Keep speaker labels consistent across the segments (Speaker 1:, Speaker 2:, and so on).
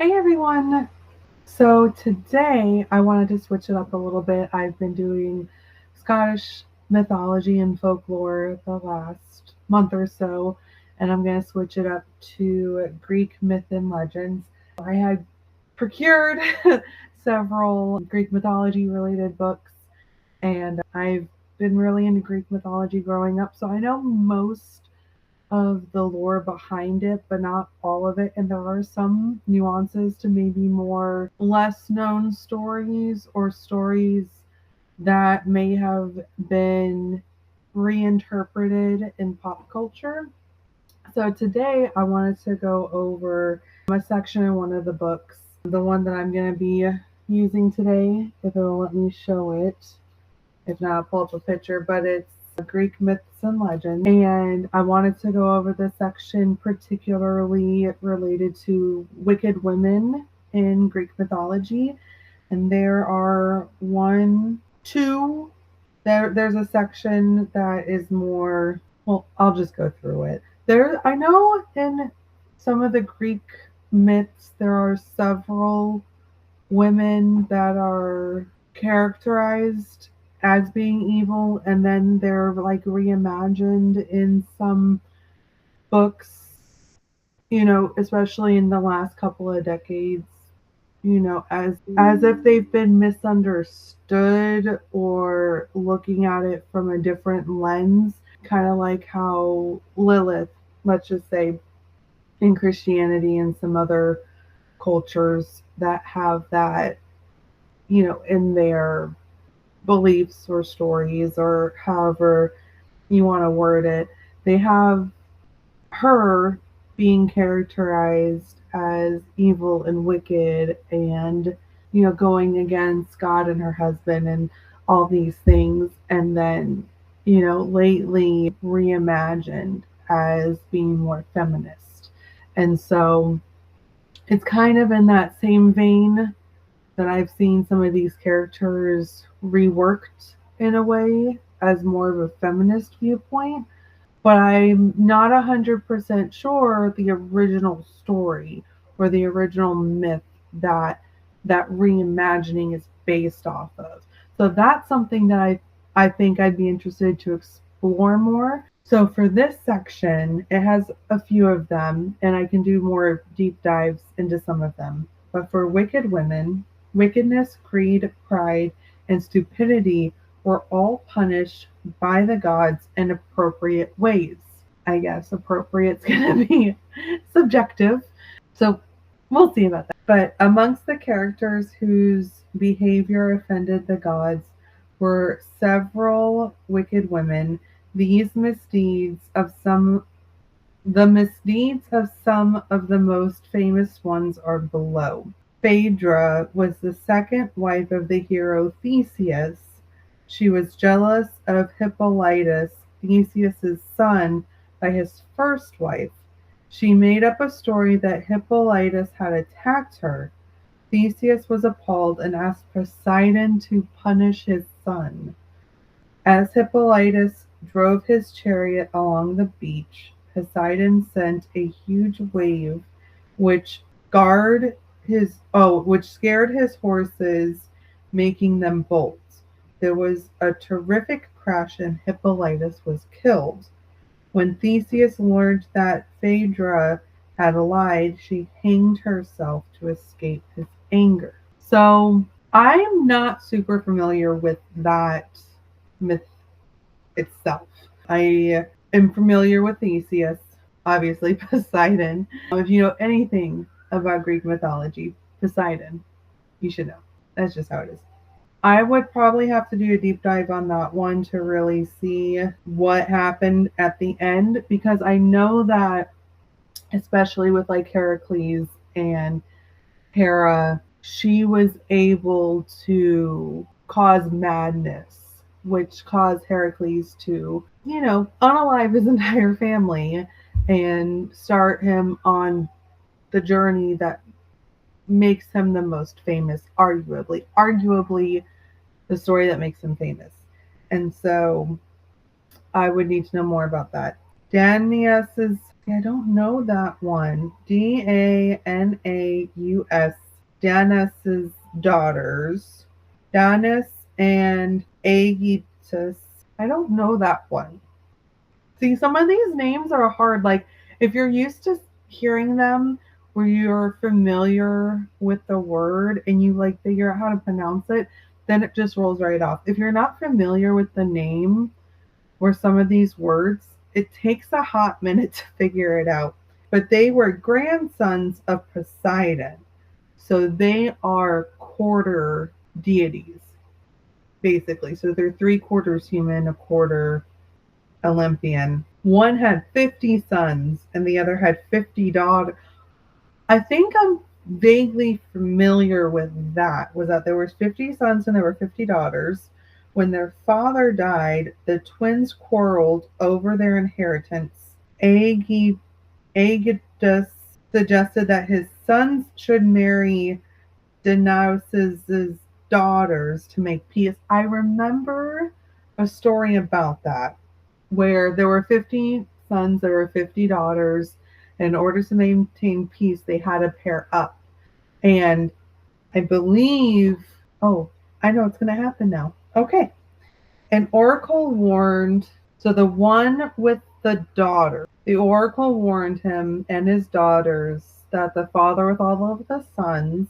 Speaker 1: Hey everyone! So today I wanted to switch it up a little bit. I've been doing Scottish mythology and folklore the last month or so, and I'm going to switch it up to Greek myth and legends. I had procured several Greek mythology related books, and I've been really into Greek mythology growing up, so I know most of the lore behind it, but not all of it. And there are some nuances to maybe more less known stories or stories that may have been reinterpreted in pop culture. So today I wanted to go over a section in one of the books, the one that I'm going to be using today, if it will let me show it. If not, I'll pull up a picture, but it's Greek myths and legends. And I wanted to go over this section particularly related to wicked women in Greek mythology. And there are there's a section that is more, well, I'll just go through it. I know in some of the Greek myths, there are several women that are characterized as being evil, and then they're like reimagined in some books, especially in the last couple of decades, as if they've been misunderstood or looking at it from a different lens, kind of like how Lilith, let's just say, in Christianity and some other cultures that have that, in their beliefs or stories or however you want to word it, they have her being characterized as evil and wicked and, going against God and her husband and all these things. And then, lately reimagined as being more feminist. And so it's kind of in that same vein that I've seen some of these characters reworked in a way as more of a feminist viewpoint, but I'm not 100% sure the original story or the original myth that that reimagining is based off of. So that's something that I think I'd be interested to explore more. So for this section, it has a few of them, and I can do more deep dives into some of them. But for wicked women, wickedness, greed, pride, and stupidity were all punished by the gods in appropriate ways. I guess appropriate's going to be subjective. So we'll see about that. But amongst the characters whose behavior offended the gods were several wicked women. These misdeeds of some The misdeeds of some of the most famous ones are below. Phaedra was the second wife of the hero Theseus. She was jealous of Hippolytus, Theseus's son, by his first wife. She made up a story that Hippolytus had attacked her. Theseus was appalled and asked Poseidon to punish his son. As Hippolytus drove his chariot along the beach, Poseidon sent a huge wave which which scared his horses, making them bolt. There was a terrific crash and Hippolytus was killed. When Theseus learned that Phaedra had lied, she hanged herself to escape his anger. So I'm not super familiar with that myth itself. I am familiar with Theseus, obviously Poseidon. If you know anything about Greek mythology, Poseidon, you should know. That's just how it is. I would probably have to do a deep dive on that one to really see what happened at the end, because I know that, especially with like Heracles and Hera, she was able to cause madness, which caused Heracles to, unalive his entire family and start him on the journey that makes him the most famous, arguably the story that makes him famous. And so I would need to know more about that. Danaus's I don't know that one. Danaus, Danus's daughters. Danus and Aegetus. I don't know that one. See, some of these names are hard. Like, if you're used to hearing them where you're familiar with the word and you like figure out how to pronounce it, then it just rolls right off. If you're not familiar with the name or some of these words, it takes a hot minute to figure it out. But they were grandsons of Poseidon. So they are quarter deities, basically. So they're 3/4 human, a quarter Olympian. One had 50 sons and the other had 50 daughters. I think I'm vaguely familiar with that. Was that there was 50 sons and there were 50 daughters. When their father died, the twins quarreled over their inheritance. Aegetus suggested that his sons should marry Danaus's daughters to make peace. I remember a story about that where there were 50 sons, there were 50 daughters. In order to maintain peace, they had to pair up. And I believe, oh, I know what's going to happen now. Okay. An oracle warned, so the one with the daughter, the oracle warned him and his daughters that the father with all of the sons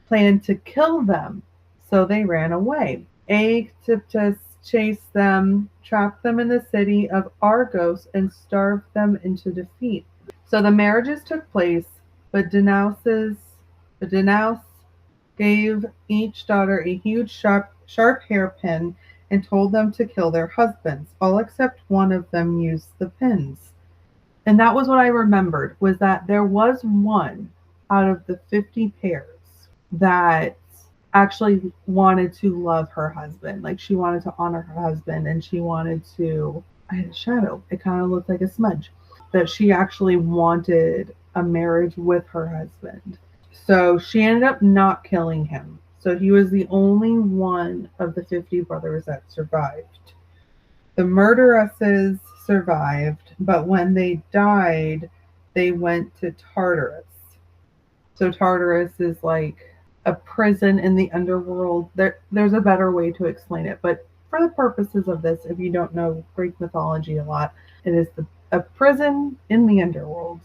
Speaker 1: planned to kill them. So they ran away. Aegyptus chased them, trapped them in the city of Argos, and starved them into defeat. So the marriages took place, but Danaus gave each daughter a huge sharp hairpin and told them to kill their husbands. All except one of them used the pins. And that was what I remembered, was that there was one out of the 50 pairs that actually wanted to love her husband. Like, she wanted to honor her husband and she wanted to, I had a shadow. It kind of looked like a smudge. That she actually wanted a marriage with her husband. So she ended up not killing him. So he was the only one of the 50 brothers that survived. The murderesses survived, but when they died, they went to Tartarus. So Tartarus is like a prison in the underworld. There's a better way to explain it, but for the purposes of this, if you don't know Greek mythology a lot, it is a prison in the underworld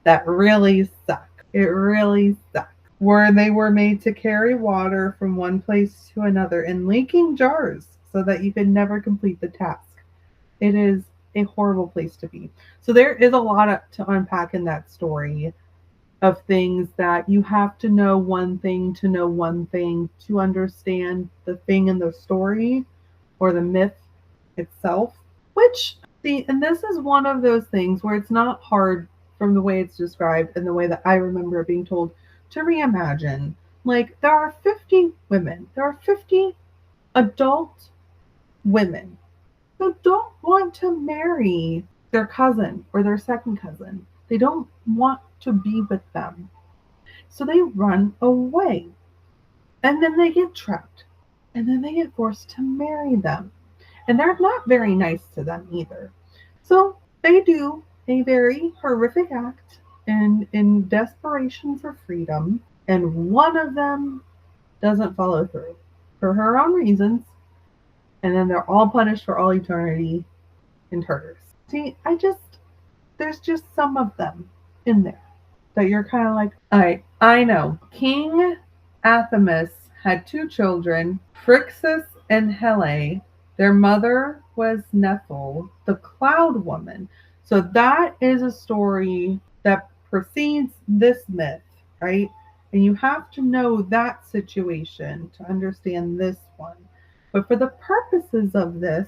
Speaker 1: that really sucks. It really sucks. Where they were made to carry water from one place to another in leaking jars so that you could never complete the task. It is a horrible place to be. So there is a lot to unpack in that story of things that you have to know one thing to know one thing to understand the thing in the story or the myth itself. Which, see, and this is one of those things where it's not hard from the way it's described and the way that I remember it being told to reimagine. Like, there are 50 women. There are 50 adult women who don't want to marry their cousin or their second cousin. They don't want to be with them. So they run away. And then they get trapped. And then they get forced to marry them. And they're not very nice to them either. So they do a very horrific act and in desperation for freedom. And one of them doesn't follow through for her own reasons. And then they're all punished for all eternity in Tartarus. See, there's just some of them in there that you're kind of like, all right, I know. King Athamas had 2 children, Phrixus and Hele. Their mother was Nephil, the cloud woman. So that is a story that precedes this myth, right? And you have to know that situation to understand this one. But for the purposes of this,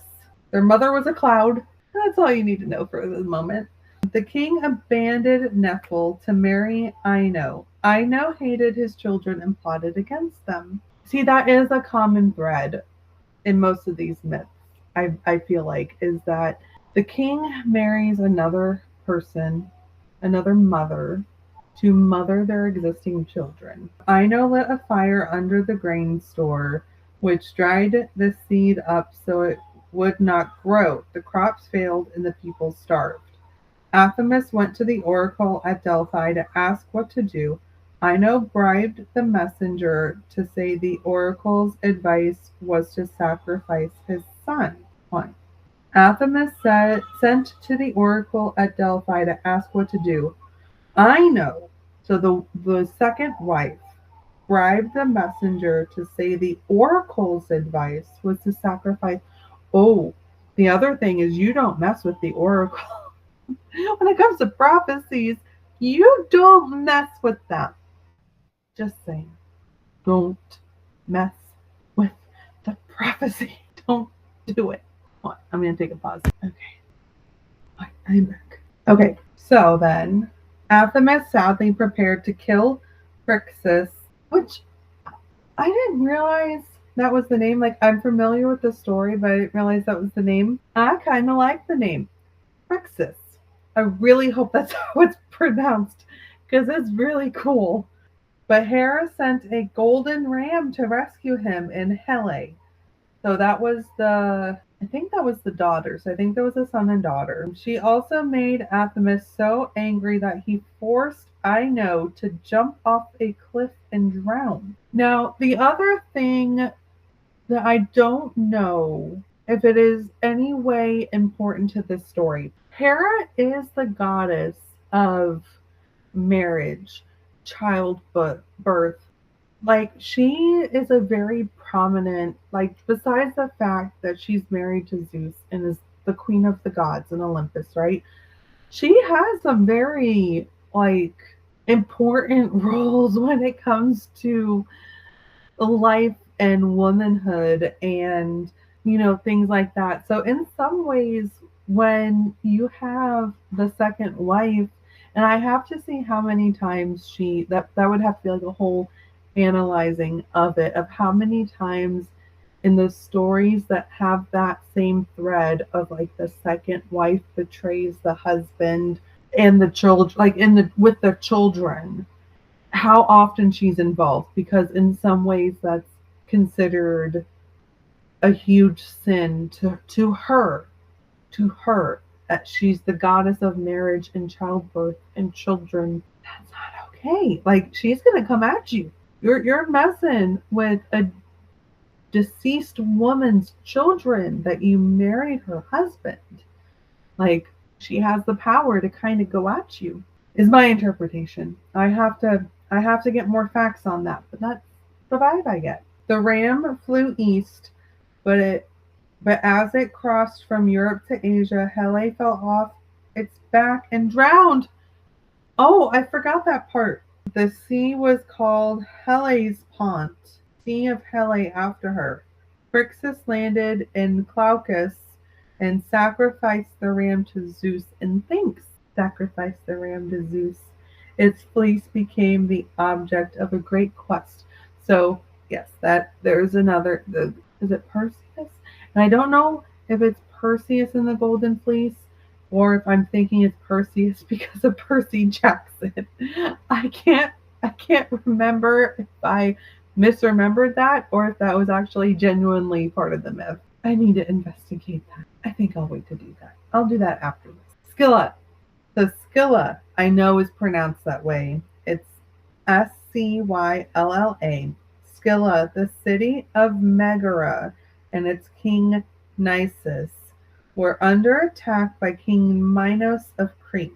Speaker 1: their mother was a cloud. That's all you need to know for the moment. The king abandoned Nephil to marry Ino. Ino hated his children and plotted against them. See, that is a common thread in most of these myths, I feel like, is that the king marries another person, another mother, to mother their existing children. Ino lit a fire under the grain store, which dried the seed up so it would not grow. The crops failed and the people starved. Athamas went to the oracle at Delphi to ask what to do. Ino bribed the messenger to say the oracle's advice was to sacrifice his son. 1. Athamas sent to the oracle at Delphi to ask what to do. Ino, so the second wife, bribed the messenger to say the oracle's advice was to sacrifice. Oh, the other thing is you don't mess with the oracle. When it comes to prophecies, you don't mess with them. Just saying. Don't mess with the prophecy. Don't do it. I'm going to take a pause. Okay. I'm back. Okay. So then, Athamas sadly prepared to kill Phrixus, which I didn't realize that was the name. Like, I'm familiar with the story, but I didn't realize that was the name. I kind of like the name. Phrixus. I really hope that's how it's pronounced, because it's really cool. But Hera sent a golden ram to rescue him in Helle. So that was I think that was the daughters. I think there was a son and daughter. She also made Athamas so angry that he forced Ino to jump off a cliff and drown. Now, the other thing that I don't know if it is any way important to this story. Hera is the goddess of marriage, childbirth. Like, she is a very prominent, like, besides the fact that she's married to Zeus and is the queen of the gods in Olympus, right? She has some very, like, important roles when it comes to life and womanhood and, things like that. So in some ways, when you have the second wife, and I have to see how many times that would have to be like a whole analyzing of it, of how many times in the stories that have that same thread of like the second wife betrays the husband and the children, like with the children, how often she's involved, because in some ways that's considered a huge sin to her, that she's the goddess of marriage and childbirth and children. That's not okay. Like, she's gonna come at you. You're messing with a deceased woman's children that you married her husband. Like, she has the power to kind of go at you, is my interpretation. I have to get more facts on that, but that's the vibe I get. The ram flew east, but as it crossed from Europe to Asia, Helle fell off its back and drowned. Oh, I forgot that part. The sea was called Hellespont, Sea of Helle, after her. Phrixus landed in Glaucus and sacrificed the ram to Zeus in thanks. Sacrificed the ram to Zeus. Its fleece became the object of a great quest. So, yes, that there's another. Is it Perseus? And I don't know if it's Perseus in the Golden Fleece, or if I'm thinking it's Perseus because of Percy Jackson. I can't remember if I misremembered that or if that was actually genuinely part of the myth. I need to investigate that. I think I'll wait to do that. I'll do that after this. Scylla. So Scylla, I know, is pronounced that way. It's Scylla. Scylla, the city of Megara, and its king Nisus were under attack by King Minos of Crete.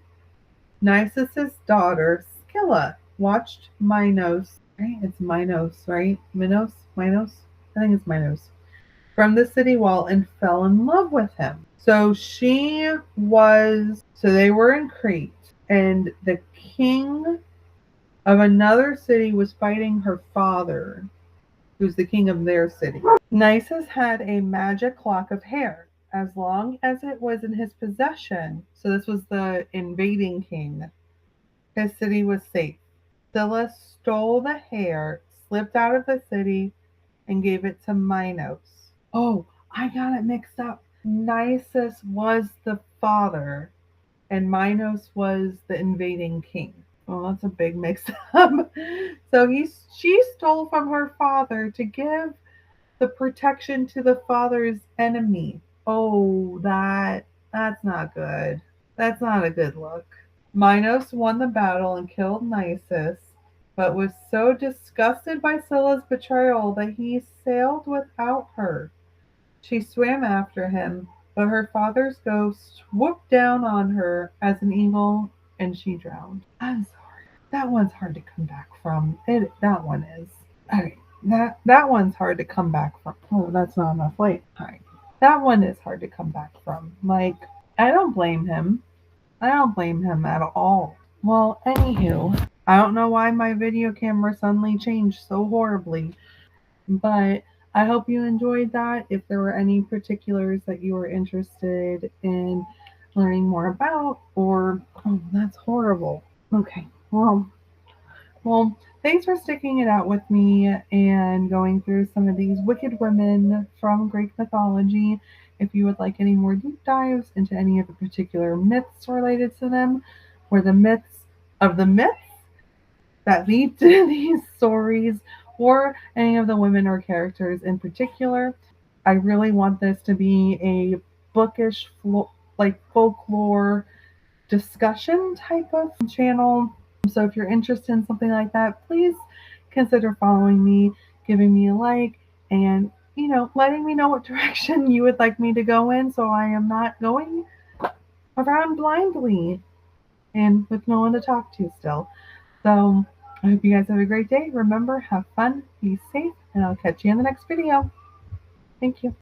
Speaker 1: Nisus's daughter Scylla watched Minos, right? It's Minos, right? Minos? I think it's Minos. From the city wall and fell in love with him. So they were in Crete, and the king of another city was fighting her father, who's the king of their city. Nisus had a magic lock of hair. As long as it was in his possession, so this was the invading king, his city was safe. Scylla stole the hair, slipped out of the city, and gave it to Minos. Oh, I got it mixed up. Nisus was the father, and Minos was the invading king. Well, that's a big mix-up. So she stole from her father to give the protection to the father's enemy. Oh, that's not good. That's not a good look. Minos won the battle and killed Nisus, but was so disgusted by Scylla's betrayal that he sailed without her. She swam after him, but her father's ghost swooped down on her as an eagle and she drowned. I'm sorry. That one's hard to come back from. That one is. Alright. That one's hard to come back from. Oh, that's not enough light. Alright. That one is hard to come back from. Like, I don't blame him. I don't blame him at all. Well, anywho, I don't know why my video camera suddenly changed so horribly, but I hope you enjoyed that. If there were any particulars that you were interested in learning more about, or oh, that's horrible. Okay, well, thanks for sticking it out with me and going through some of these wicked women from Greek mythology. If you would like any more deep dives into any of the particular myths related to them, or the myths of the myths that lead to these stories, or any of the women or characters in particular, I really want this to be a bookish, like folklore discussion type of channel. So if you're interested in something like that, please consider following me, giving me a like, and letting me know what direction you would like me to go in so I am not going around blindly and with no one to talk to still. So I hope you guys have a great day. Remember, have fun, be safe, and I'll catch you in the next video. Thank you.